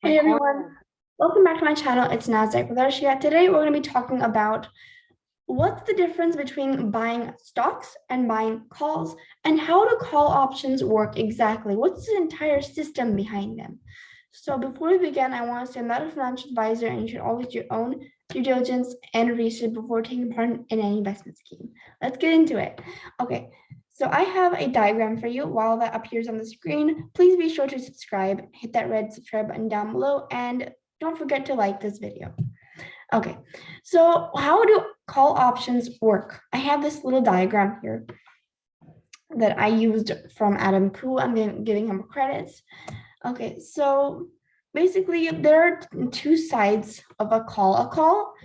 Hey Record. everyone, welcome back to my channel. It's Nasdaq with Arshia. Today we're going to be talking about what's the difference between buying stocks and buying calls and how do call options work exactly? What's the entire system behind them? So before we begin, I want to say I'm not a financial advisor and you should always do your own due diligence and research before taking part in any investment scheme. Let's get into it. Okay, so I have a diagram for you. While that appears on the screen, please be sure to subscribe, hit that red subscribe button down below, and don't forget to like this video. Okay, so how do call options work? I have this little diagram here that I used from Adam Koo. I'm giving him credits. Okay, so basically there are two sides of a call. A call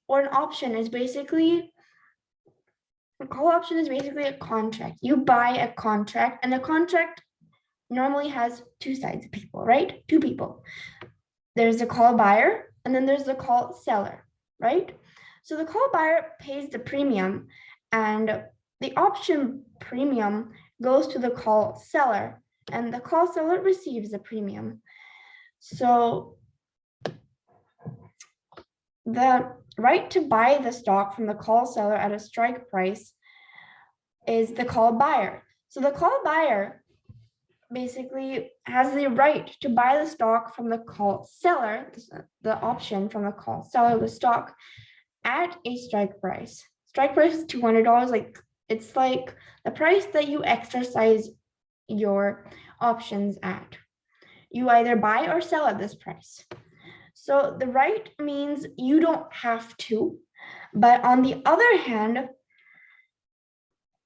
or an option is basically a call option is basically a contract. You buy a contract, and a contract normally has two sides of people, right? Two people. There's the call buyer, and then there's the call seller, right? So the call buyer pays the premium, and the option premium goes to the call seller, and the call seller receives the premium. So the right to buy the stock from the call seller at a strike price is the call buyer. So the call buyer basically has the right to buy the stock from the call seller, the option from the call seller, the stock at a strike price. Strike price is $200. It's like the price that you exercise your options at. You either buy or sell at this price. So the right means you don't have to, but on the other hand,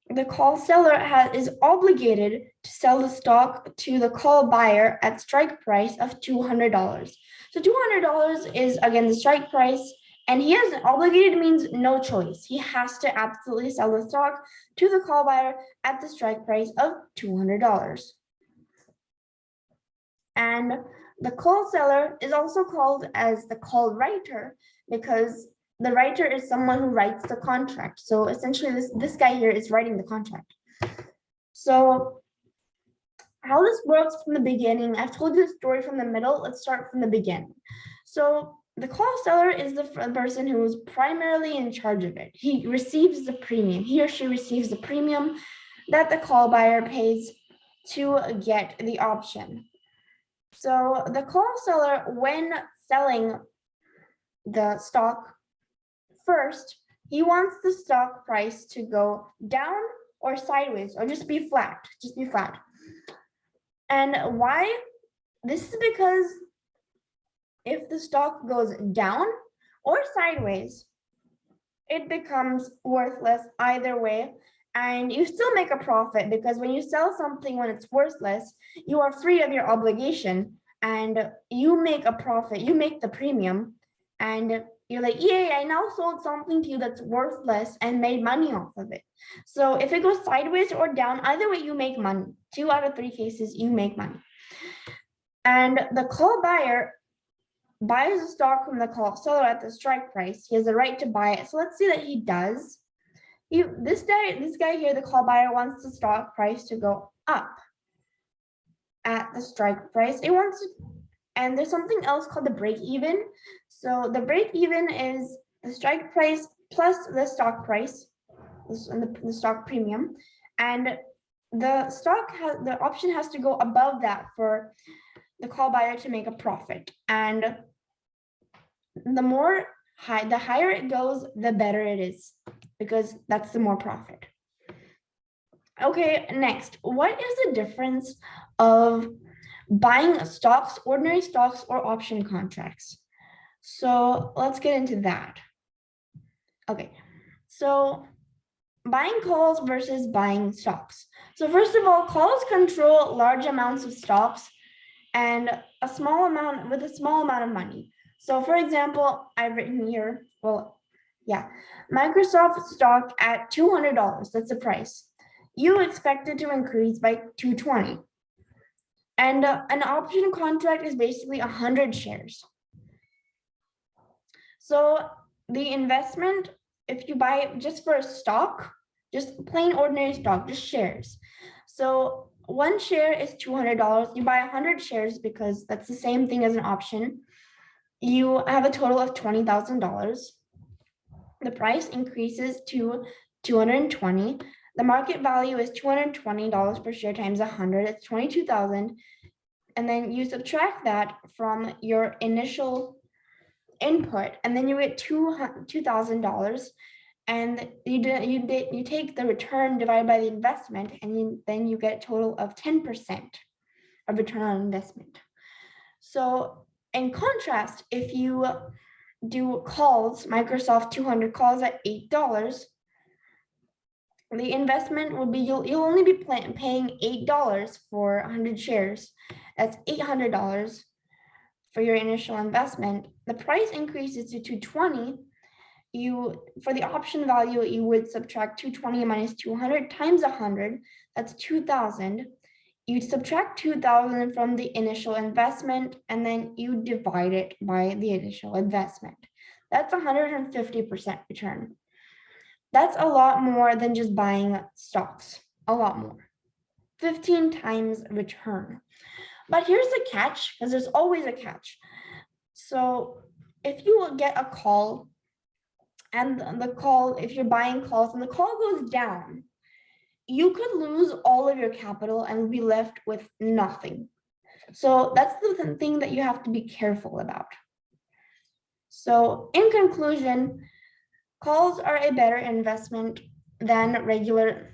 the call seller is obligated to sell the stock to the call buyer at strike price of $200. So $200 is again the strike price, and he has obligated means no choice. He has to absolutely sell the stock to the call buyer at the strike price of $200. And the call seller is also called as the call writer because the writer is someone who writes the contract. So essentially this guy here is writing the contract. So how this works from the beginning, I've told you the story from the middle. Let's start from the beginning. So the call seller is the person who is primarily in charge of it. He receives the premium. He or she receives the premium that the call buyer pays to get the option. So the call seller, when selling the stock first, he wants the stock price to go down or sideways or just be flat, And why? This is because if the stock goes down or sideways, it becomes worthless either way. And you still make a profit because when you sell something when it's worthless, you are free of your obligation and you make a profit, you make the premium, and you're like, yay, I now sold something to you that's worthless and made money off of it. So if it goes sideways or down, either way, you make money. 2 out of 3 cases, you make money. And the call buyer buys the stock from the call seller at the strike price. He has the right to buy it. So let's see that he does. This guy here, the call buyer, wants the stock price to go up at the strike price. It wants to, and there's something else called the break even. So the break even is the strike price plus the stock price, the stock premium, and the option has to go above that for the call buyer to make a profit. And the higher it goes, the better it is because that's the more profit. Okay, next, what is the difference of buying stocks, ordinary stocks, or option contracts? So let's get into that. Okay, so buying calls versus buying stocks. So first of all, calls control large amounts of stocks and a small amount of money. So for example, I've written here, Microsoft stock at $200, that's the price. You expect it to increase by 220. And an option contract is basically 100 shares. So the investment, if you buy just for a stock, just plain ordinary stock, just shares. So One share is $200. You buy 100 shares because that's the same thing as an option. You have a total of $20,000. The price increases to 220. The market value is $220 per share times 100. It's 22,000. And then you subtract that from your initial input, and then you get $2,000. And you take the return divided by the investment, and then you get a total of 10% of return on investment. So in contrast, if you do calls, Microsoft 200 calls at $8, the investment will be, you'll only be paying $8 for 100 shares. That's $800 for your initial investment. The price increases to 220. For the option value, you would subtract 220 minus 200 times 100. That's 2,000. You subtract 2,000 from the initial investment, and then you divide it by the initial investment. That's 150% return. That's a lot more than just buying stocks, a lot more. 15 times return. But here's the catch, because there's always a catch. So if you get a call, and if you're buying calls and the call goes down, you could lose all of your capital and be left with nothing. So that's the thing that you have to be careful about. So in conclusion, calls are a better investment than regular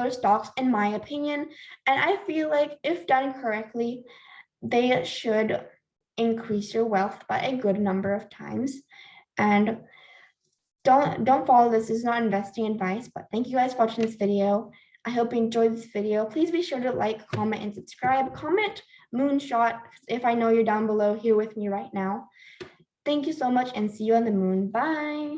stocks, in my opinion. And I feel like if done correctly, they should increase your wealth by a good number of times. And don't follow this. This is not investing advice, but thank you guys for watching this video. I hope you enjoyed this video. Please be sure to like, comment, and subscribe. Comment moonshot if I know you're down below here with me right now. Thank you so much, and see you on the moon. Bye.